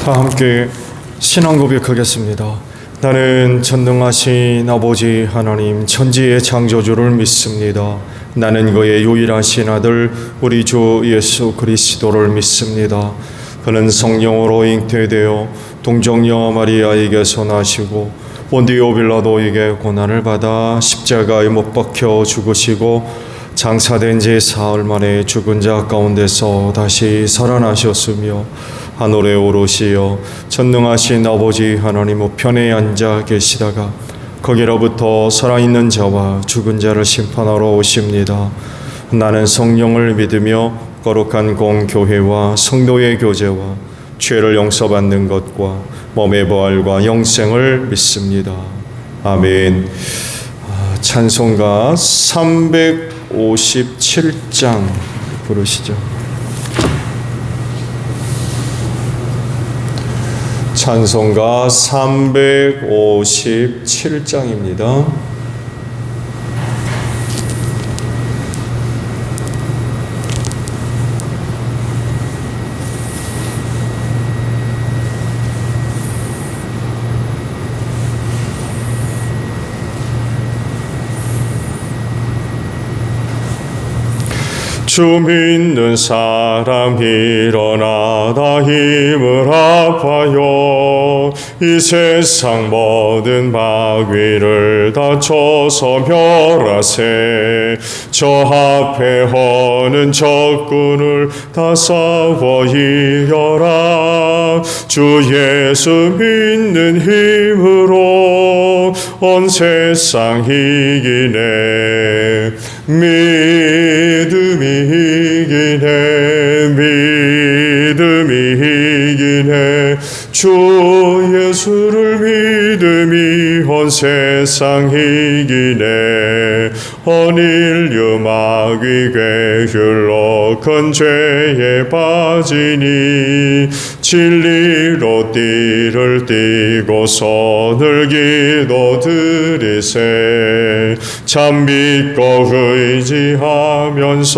다 함께 신앙 고백하겠습니다. 나는 전능하신 아버지 하나님 천지의 창조주를 믿습니다. 나는 그의 유일하신 아들 우리 주 예수 그리스도를 믿습니다. 그는 성령으로 잉태되어 동정녀 마리아에게서 나시고 본디오 빌라도에게 고난을 받아 십자가에 못 박혀 죽으시고 장사된 지 사흘 만에 죽은 자 가운데서 다시 살아나셨으며 하늘에 오르시어 전능하신 아버지 하나님 우편에 앉아 계시다가 거기로부터 살아있는 자와 죽은 자를 심판하러 오십니다. 나는 성령을 믿으며 거룩한 공교회와 성도의 교제와 죄를 용서받는 것과 몸의 부활과 영생을 믿습니다. 아멘. 찬송가 357장 부르시죠. 찬송가 357장입니다. 주 믿는 사람 일어나 다 힘을 합하여 이 세상 모든 마귀를 다 쳐서 멸하세. 저 앞에 허는 적군을 다 싸워 이겨라. 주 예수 믿는 힘으로 온 세상 이기네. 믿음이 이기네. 믿음이 이기네. 주 예수를 믿음이 온 세상 이기네. 온 인류 마귀 괴율로 큰 죄에 빠지니 진리로 띠를 띠고 손을 기도드리세. 참 믿고 의지하면서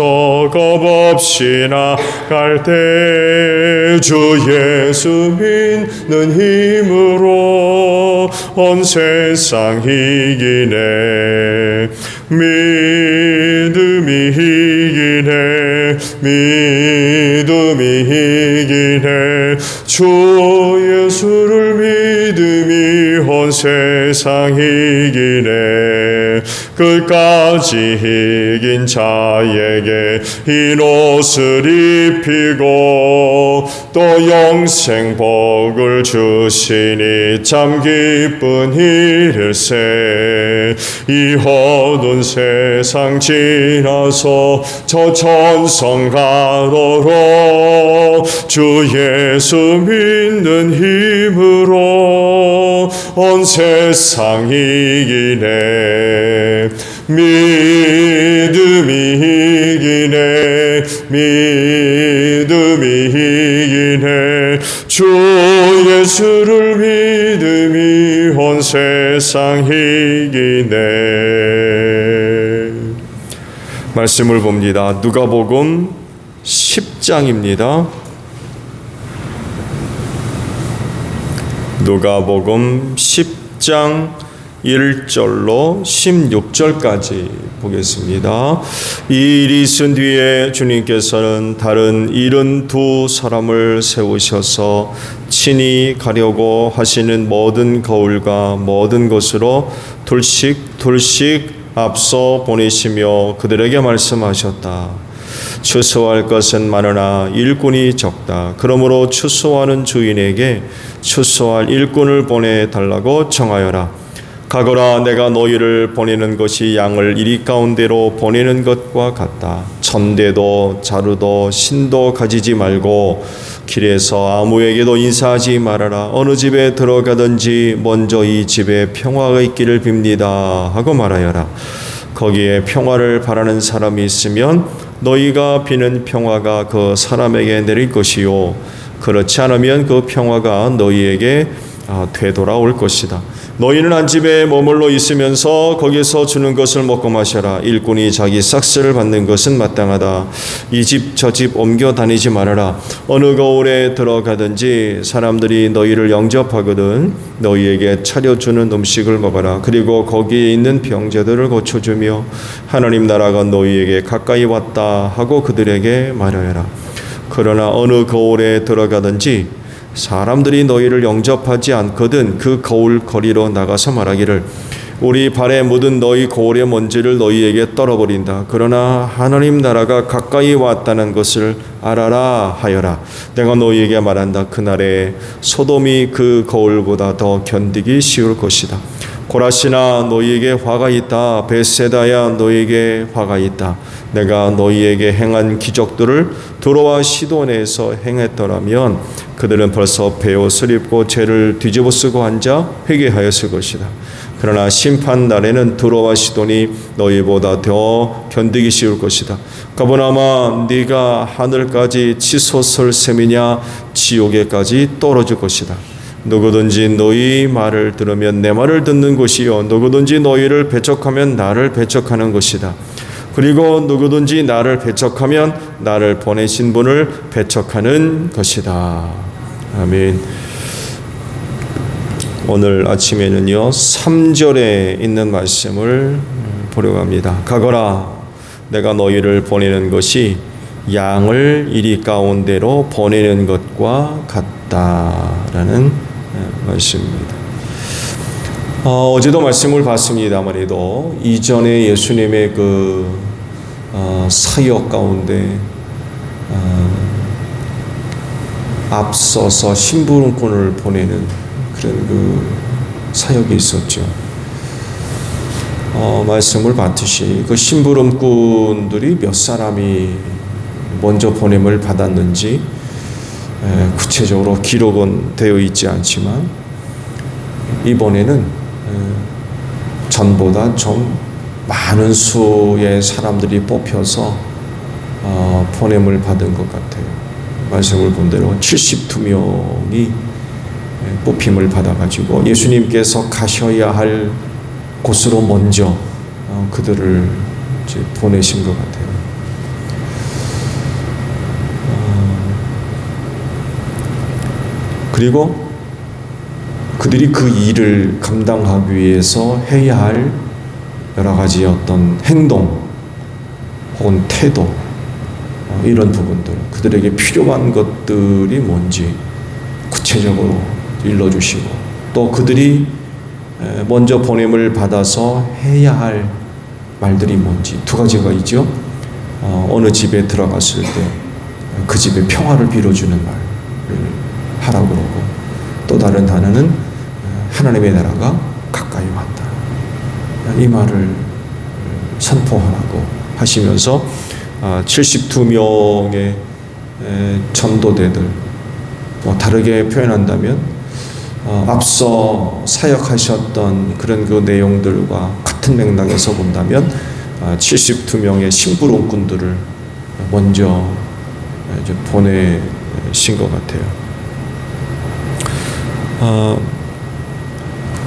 겁없이 나갈 때 주 예수 믿는 힘으로 온 세상 이기네. 믿음이 이기네. 믿음이 이기네. 주 예수를 믿음이 온 세상 이기네. 끝까지 이긴 자에게 흰 옷을 입히고 또 영생 복을 주시니 참 기쁜 일일세. 이 어두운 세상 지나서 저 천성 가도록 주 예수 믿는 힘으로 온 세상 이기네. 믿음이 이기네. 믿음이 이기네. 주 예수를 믿음이 온 세상 이기네. 말씀을 봅니다. 누가복음 10장입니다. 누가복음 10장 1절로 16절까지 보겠습니다. 이 일이 있은 뒤에 주님께서는 다른 72사람을 세우셔서 친히 가려고 하시는 모든 거울과 모든 것으로 둘씩 앞서 보내시며 그들에게 말씀하셨다. 추수할 것은 많으나 일꾼이 적다. 그러므로 추수하는 주인에게 추수할 일꾼을 보내달라고 청하여라. 가거라. 내가 너희를 보내는 것이 양을 이리 가운데로 보내는 것과 같다. 천대도 자루도 신도 가지지 말고 길에서 아무에게도 인사하지 말아라. 어느 집에 들어가든지 먼저 이 집에 평화가 있기를 빕니다 하고 말하여라. 거기에 평화를 바라는 사람이 있으면 너희가 비는 평화가 그 사람에게 내릴 것이요 그렇지 않으면 그 평화가 너희에게 되돌아올 것이다. 너희는 한 집에 머물러 있으면서 거기서 주는 것을 먹고 마셔라. 일꾼이 자기 삭스를 받는 것은 마땅하다. 이 집 저 집 옮겨 다니지 말아라. 어느 거울에 들어가든지 사람들이 너희를 영접하거든 너희에게 차려주는 음식을 먹어라. 그리고 거기에 있는 병자들을 고쳐주며 하나님 나라가 너희에게 가까이 왔다 하고 그들에게 말하여라. 그러나 어느 거울에 들어가든지 사람들이 너희를 영접하지 않거든 그 거울 거리로 나가서 말하기를 우리 발에 묻은 너희 거울의 먼지를 너희에게 떨어버린다. 그러나 하나님 나라가 가까이 왔다는 것을 알아라 하여라. 내가 너희에게 말한다. 그날에 소돔이 그 거울보다 더 견디기 쉬울 것이다. 고라시나 너희에게 화가 있다. 벳세다야 너희에게 화가 있다. 내가 너희에게 행한 기적들을 두로와 시돈에서 행했더라면 그들은 벌써 베옷을 입고 죄를 뒤집어 쓰고 앉아 회개하였을 것이다. 그러나 심판 날에는 두로와 시돈이 너희보다 더 견디기 쉬울 것이다. 가보나마 네가 하늘까지 치솟을 셈이냐 지옥에까지 떨어질 것이다. 누구든지 너희 말을 들으면 내 말을 듣는 것이요 누구든지 너희를 배척하면 나를 배척하는 것이다. 그리고 누구든지 나를 배척하면 나를 보내신 분을 배척하는 것이다. 아멘. 오늘 아침에는요 3절에 있는 말씀을 보려고 합니다. 가거라 내가 너희를 보내는 것이 양을 이리 가운데로 보내는 것과 같다라는 말씀입니다. 어제도 말씀을 봤습니다만에도 이전에 예수님의 그 사역 가운데 앞서서 심부름꾼을 보내는 그런 그 사역이 있었죠. 말씀을 봤듯이 그 심부름꾼들이 몇 사람이 먼저 보냄을 받았는지 구체적으로 기록은 되어 있지 않지만 이번에는 전보다 좀 많은 수의 사람들이 뽑혀서 보냄을 받은 것 같아요. 말씀을 본 대로 72명이 뽑힘을 받아가지고 예수님께서 가셔야 할 곳으로 먼저 그들을 이제 보내신 것 같아요. 그리고 그들이 그 일을 감당하기 위해서 해야 할 여러 가지 어떤 행동 혹은 태도 이런 부분들 그들에게 필요한 것들이 뭔지 구체적으로 일러주시고 또 그들이 먼저 보냄을 받아서 해야 할 말들이 뭔지 두 가지가 있죠. 어느 집에 들어갔을 때 그 집에 평화를 빌어주는 말을 하라고 그러고 또 다른 하나는 하나님의 나라가 가까이 왔다. 이 말을 선포하라고 하시면서 72명의 전도대들 다르게 표현한다면 앞서 사역하셨던 그런 그 내용들과 같은 맥락에서 본다면 72명의 심부름꾼들을 먼저 이제 보내신 것 같아요.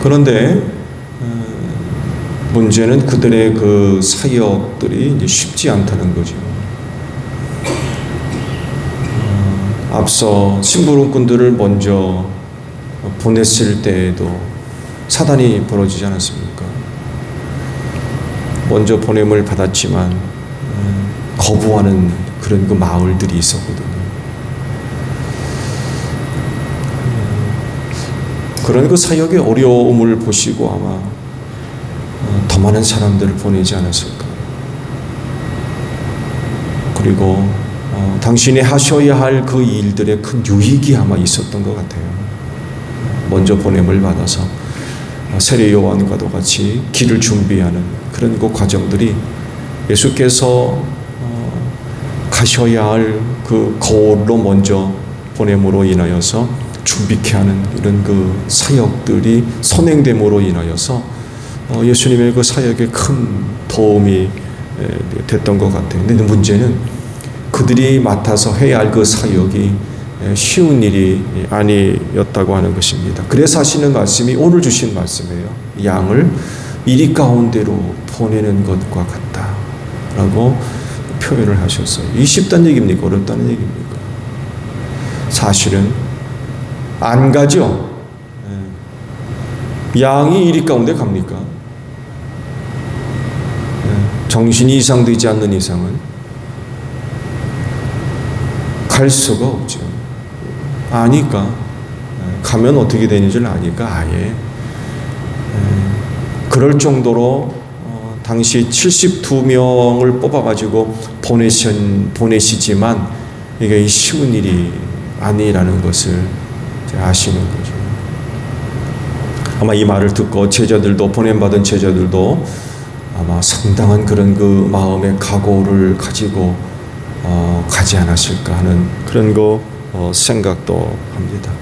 그런데 문제는 그들의 그 사역들이 이제 쉽지 않다는 거죠. 앞서 심부름꾼들을 먼저 보냈을 때에도 사단이 벌어지지 않았습니까? 먼저 보냄을 받았지만 거부하는 그런 그 마을들이 있었거든요. 그런 그 사역의 어려움을 보시고 아마 더 많은 사람들을 보내지 않았을까. 그리고 당신이 하셔야 할 그 일들의 큰 유익이 아마 있었던 것 같아요. 먼저 보냄을 받아서 세례 요한과도 같이 길을 준비하는 그런 그 과정들이 예수께서 가셔야 할 그 거울로 먼저 보냄으로 인하여서 준비케 하는 이런 그 사역들이 선행됨으로 인하여서 예수님의 그 사역에 큰 도움이 됐던 것 같아요. 근데 문제는 그들이 맡아서 해야 할 그 사역이 쉬운 일이 아니었다고 하는 것입니다. 그래서 하시는 말씀이 오늘 주신 말씀이에요. 양을 이리 가운데로 보내는 것과 같다라고 표현을 하셨어요. 이 쉽다는 얘기입니까? 어렵다는 얘기입니까? 사실은 안 가죠. 양이 이리 가운데 갑니까? 정신이 이상되지 않는 이상은 갈 수가 없죠. 아니까, 가면 어떻게 되는지를 아니까 아예 그럴 정도로 당시 72명을 뽑아가지고 보내시지만 이게 쉬운 일이 아니라는 것을 아시는 거죠. 아마 이 말을 듣고 제자들도, 보냄받은 제자들도 아마 상당한 그런 그 마음의 각오를 가지고 가지 않았을까 하는 그런 생각도 합니다.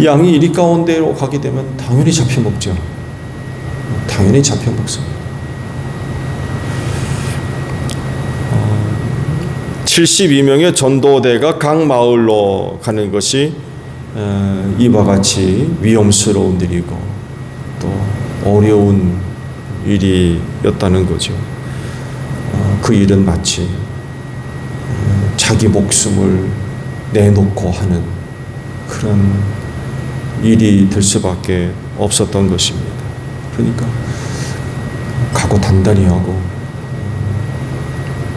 양이 이리 가운데로 가게 되면 당연히 잡혀먹죠. 당연히 잡혀먹습니다. 72명의 전도대가 각 마을로 가는 것이 이와 같이 위험스러운 일이고 또 어려운 일이었다는 거죠. 그 일은 마치 자기 목숨을 내놓고 하는 그런 일이 될 수밖에 없었던 것입니다. 그러니까 각오 단단히 하고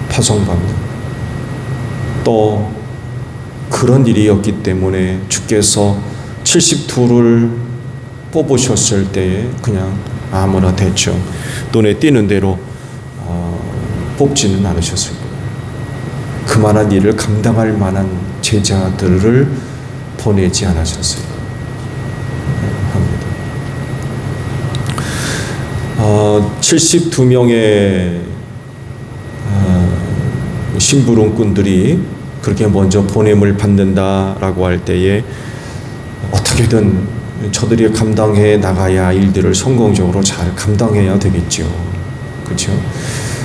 파송받는 또 그런 일이었기 때문에 주께서 72를 뽑으셨을 때에 그냥 아무나 대충 눈에 띄는 대로 뽑지는 않으셨을 거예요. 그만한 일을 감당할 만한 제자들을 보내지 않으셨을 합니다. 72명의 심부름꾼들이 그렇게 먼저 보냄을 받는다라고 할 때에 어떻게든 저들이 감당해 나가야 일들을 성공적으로 잘 감당해야 되겠죠. 그렇죠?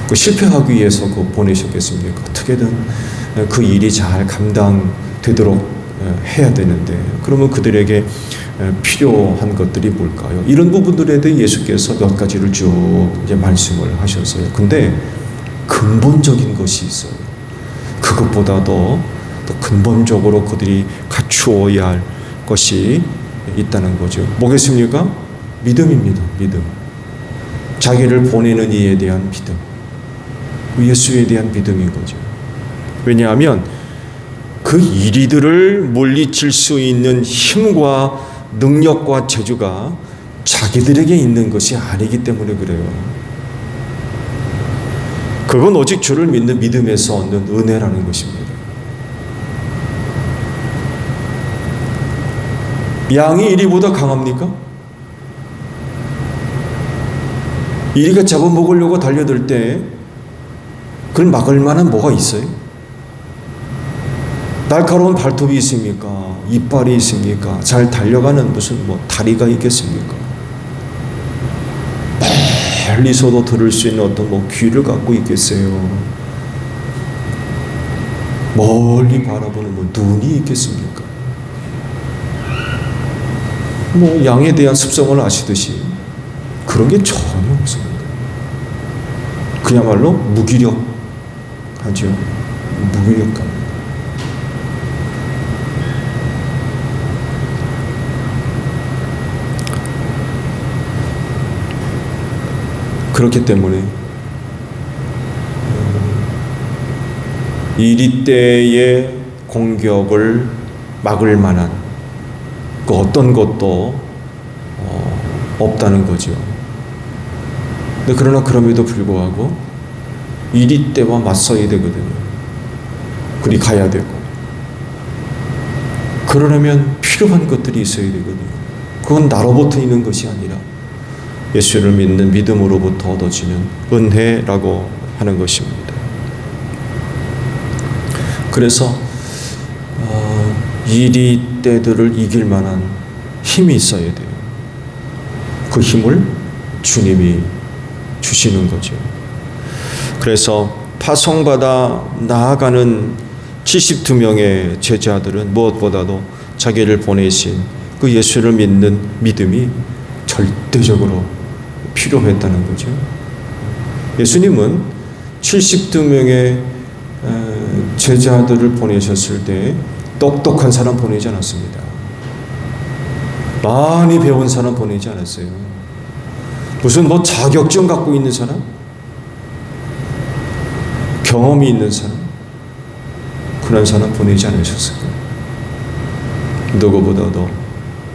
그 실패하기 위해서 보내셨겠습니까? 어떻게든 그 일이 잘 감당되도록 해야 되는데 그러면 그들에게 필요한 것들이 뭘까요? 이런 부분들에 대해 예수께서 몇 가지를 쭉 이제 말씀을 하셨어요. 근데 근본적인 것이 있어요. 그것보다도 더 근본적으로 그들이 갖추어야 할 것이 있다는 거죠. 뭐겠습니까? 믿음입니다. 믿음. 자기를 보내는 이에 대한 믿음. 예수에 대한 믿음인 거죠. 왜냐하면 그 이리들을 물리칠 수 있는 힘과 능력과 재주가 자기들에게 있는 것이 아니기 때문에 그래요. 그건 오직 주를 믿는 믿음에서 얻는 은혜라는 것입니다. 양이 이리보다 강합니까? 이리가 잡아먹으려고 달려들 때 그걸 막을 만한 뭐가 있어요? 날카로운 발톱이 있습니까? 이빨이 있습니까? 잘 달려가는 무슨 다리가 있겠습니까? 멀리서도 들을 수 있는 어떤 귀를 갖고 있겠어요? 멀리 바라보는 눈이 있겠습니까? 양에 대한 습성을 아시듯이 그런 게 전혀 없습니다. 그야말로 무기력하죠. 무기력감. 그렇기 때문에 이리때의 공격을 막을 만한 그 어떤 것도 없다는 거죠. 근데 그러나 그럼에도 불구하고 이리때와 맞서야 되거든요. 그리 가야 되고 그러려면 필요한 것들이 있어야 되거든요. 그건 나로부터 있는 것이 아니라 예수를 믿는 믿음으로부터 얻어지는 은혜라고 하는 것입니다. 그래서 이리 때들을 이길 만한 힘이 있어야 돼요. 그 힘을 주님이 주시는 거죠. 그래서 파송받아 나아가는 72명의 제자들은 무엇보다도 자기를 보내신 그 예수를 믿는 믿음이 절대적으로 필요했다는 거죠. 예수님은 72명의 제자들을 보내셨을 때 똑똑한 사람 보내지 않았습니다. 많이 배운 사람 보내지 않았어요. 무슨 자격증 갖고 있는 사람? 경험이 있는 사람? 그런 사람 보내지 않으셨어요. 누구보다도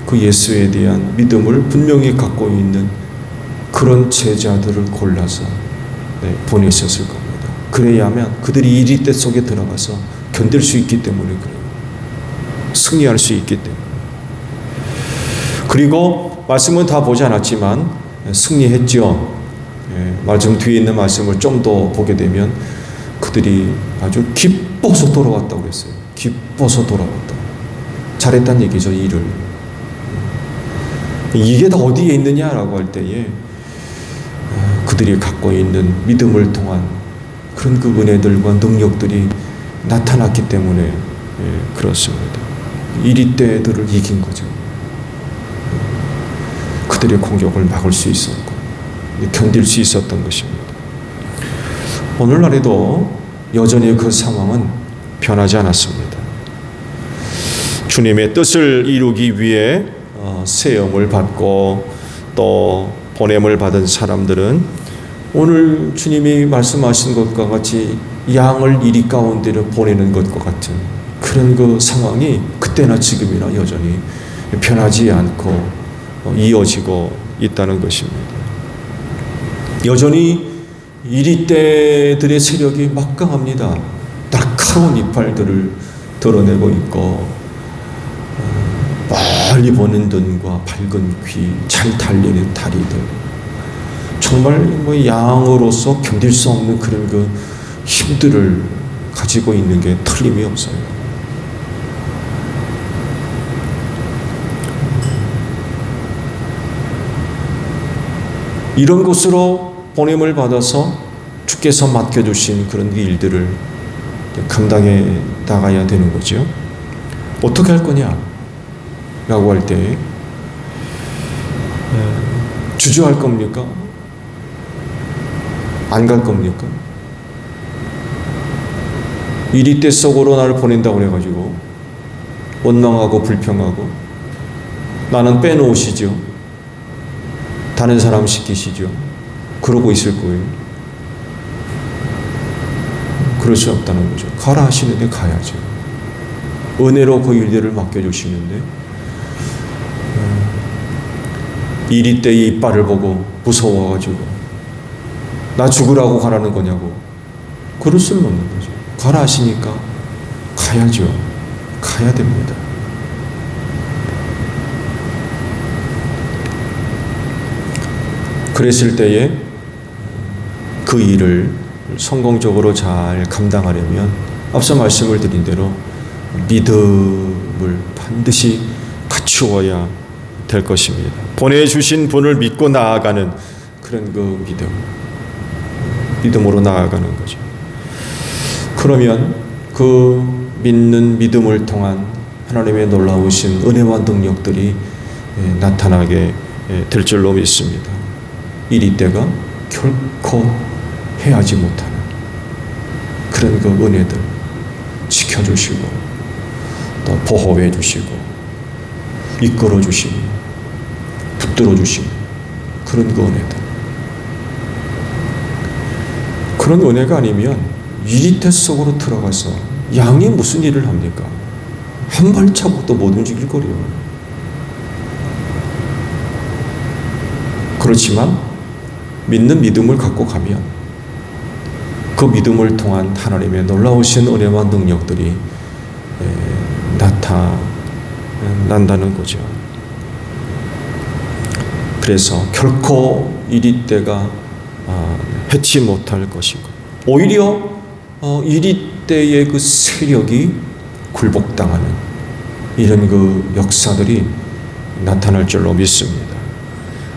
그 예수에 대한 믿음을 분명히 갖고 있는 그런 제자들을 골라서 보내셨을 겁니다. 그래야만 그들이 이리떼 속에 들어가서 견딜 수 있기 때문에 그래요. 승리할 수 있기 때문에. 그리고 말씀은 다 보지 않았지만 승리했죠. 말씀 뒤에 있는 말씀을 좀 더 보게 되면 그들이 아주 기뻐서 돌아왔다고 그랬어요. 기뻐서 돌아왔다. 잘했다는 얘기죠, 일을. 이게 다 어디에 있느냐라고 할 때에 그들이 갖고 있는 믿음을 통한 그런 그 은혜들과 능력들이 나타났기 때문에 그렇습니다. 이리떼들을 이긴 거죠. 그들의 공격을 막을 수 있었고 견딜 수 있었던 것입니다. 오늘날에도 여전히 그 상황은 변하지 않았습니다. 주님의 뜻을 이루기 위해 세움을 받고 또 보냄을 받은 사람들은 오늘 주님이 말씀하신 것과 같이 양을 이리 가운데로 보내는 것과 같은 그런 그 상황이 그때나 지금이나 여전히 변하지 않고 이어지고 있다는 것입니다. 여전히 이리떼들의 세력이 막강합니다. 날카로운 이빨들을 드러내고 있고 멀리 보는 눈과 밝은 귀, 잘 달리는 다리들, 정말 양으로서 견딜 수 없는 그런 그 힘들을 가지고 있는 게 틀림이 없어요. 이런 곳으로 보냄을 받아서 주께서 맡겨주신 그런 일들을 감당해 나가야 되는 거죠. 어떻게 할 거냐? 라고 할 때 주저할 겁니까? 안 갈 겁니까? 이리떼 속으로 나를 보낸다고 그래가지고 원망하고 불평하고 나는 빼놓으시죠. 다른 사람 시키시죠. 그러고 있을 거예요. 그럴 수 없다는 거죠. 가라 하시는데 가야죠. 은혜로 그 일들을 맡겨주시는데 이리떼의 이빨을 보고 무서워가지고 나 죽으라고 가라는 거냐고. 그럴 수는 없는 거죠. 가라 하시니까 가야죠. 가야 됩니다. 그랬을 때에 그 일을 성공적으로 잘 감당하려면 앞서 말씀을 드린 대로 믿음을 반드시 갖추어야 될 것입니다. 보내주신 분을 믿고 나아가는 그런 그 믿음으로 나아가는 거죠. 그러면 그 믿는 믿음을 통한 하나님의 놀라우신 은혜와 능력들이 나타나게 될 줄로 믿습니다. 이리떼가 결코 해하지 못하는 그런 그 은혜들 지켜주시고 또 보호해 주시고 이끌어 주시고 붙들어 주시고 그런 그 은혜들, 그런 은혜가 아니면 이리떼 속으로 들어가서 양이 무슨 일을 합니까? 한 발자국도 못 움직일 거래요. 그렇지만 믿는 믿음을 갖고 가면 그 믿음을 통한 하나님의 놀라우신 은혜와 능력들이 나타난다는 거죠. 그래서 결코 이리떼가 해치 못할 것이고 오히려 이리떼의 그 세력이 굴복당하는 이런 그 역사들이 나타날 줄로 믿습니다.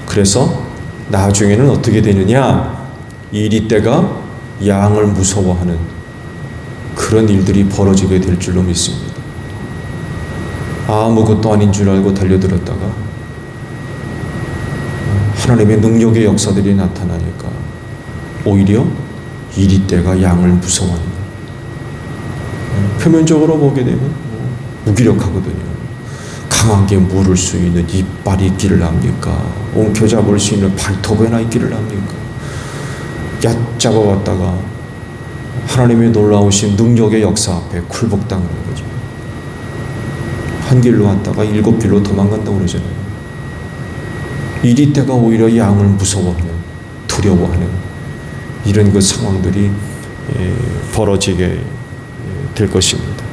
그래서 나중에는 어떻게 되느냐? 이리떼가 양을 무서워하는 그런 일들이 벌어지게 될 줄로 믿습니다. 아무것도 아닌 줄 알고 달려들었다가 하나님의 능력의 역사들이 나타나니까 오히려 이리떼가 양을 무서워하는 거예요. 표면적으로 보게 되면 무기력하거든요. 강하게 물을 수 있는 이빨이 있기를 합니까? 옮겨잡을 수 있는 발톱에나 있기를 합니까? 얕잡아 왔다가 하나님의 놀라우신 능력의 역사 앞에 굴복당하는 거죠. 한 길로 왔다가 7길로 도망간다고 그러잖아요. 이리떼가 오히려 양을 무서워하는, 두려워하는 이런 그 상황들이 벌어지게 될 것입니다.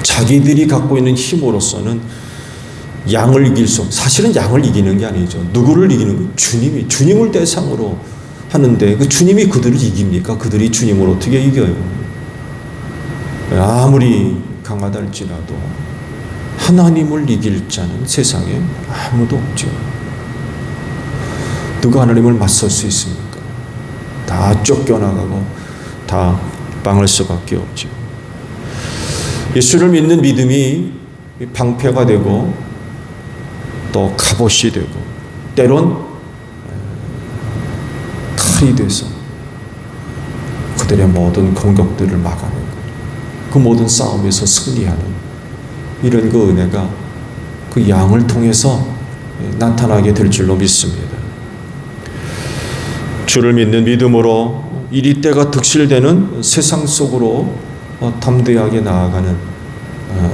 자기들이 갖고 있는 힘으로서는 양을 이길 수 없어요. 사실은 양을 이기는 게 아니죠. 누구를 이기는 거예요? 주님을 대상으로 하는데 그 주님이 그들을 이깁니까? 그들이 주님을 어떻게 이겨요? 아무리 강하다 할지라도 하나님을 이길 자는 세상에 아무도 없죠. 누가 하나님을 맞설 수 있습니까? 다 쫓겨나가고 다 빵할 수밖에 없죠. 예수를 믿는 믿음이 방패가 되고 또 갑옷이 되고 때론 칼이 돼서 그들의 모든 공격들을 막아내고 그 모든 싸움에서 승리하는 이런 그 은혜가 그 양을 통해서 나타나게 될 줄로 믿습니다. 주를 믿는 믿음으로 이리떼가 득실되는 세상 속으로 담대하게 나아가는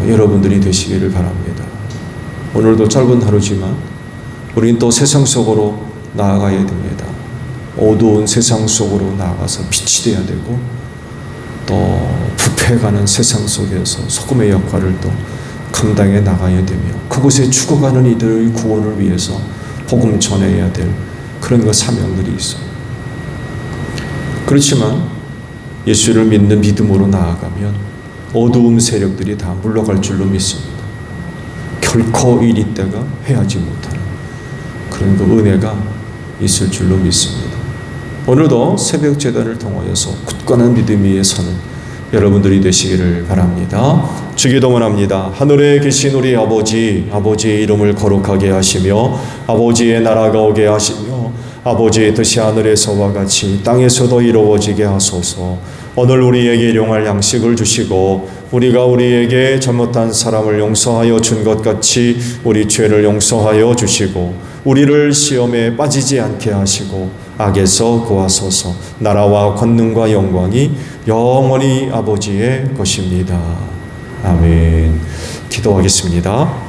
여러분들이 되시기를 바랍니다. 오늘도 짧은 하루지만 우리는 또 세상 속으로 나아가야 됩니다. 어두운 세상 속으로 나아가서 빛이 되어야 되고 또 부패해가는 세상 속에서 소금의 역할을 또 감당해 나가야 되며 그곳에 죽어가는 이들의 구원을 위해서 복음 전해야 될 그런 그 사명들이 있어요. 그렇지만 예수를 믿는 믿음으로 나아가면 어두운 세력들이 다 물러갈 줄로 믿습니다. 결코 이리떼가 해하지 못하는 그런 그 은혜가 있을 줄로 믿습니다. 오늘도 새벽 제단을 통하여서 굳건한 믿음 위에 서는 여러분들이 되시기를 바랍니다. 주기도 원합니다. 하늘에 계신 우리 아버지의 이름을 거룩하게 하시며 아버지의 나라가 오게 하시며 아버지의 뜻이 하늘에서와 같이 땅에서도 이루어지게 하소서. 오늘 우리에게 일용할 양식을 주시고 우리가 우리에게 잘못한 사람을 용서하여 준 것 같이 우리 죄를 용서하여 주시고 우리를 시험에 빠지지 않게 하시고 악에서 구하소서. 나라와 권능과 영광이 영원히 아버지의 것입니다. 아멘. 기도하겠습니다.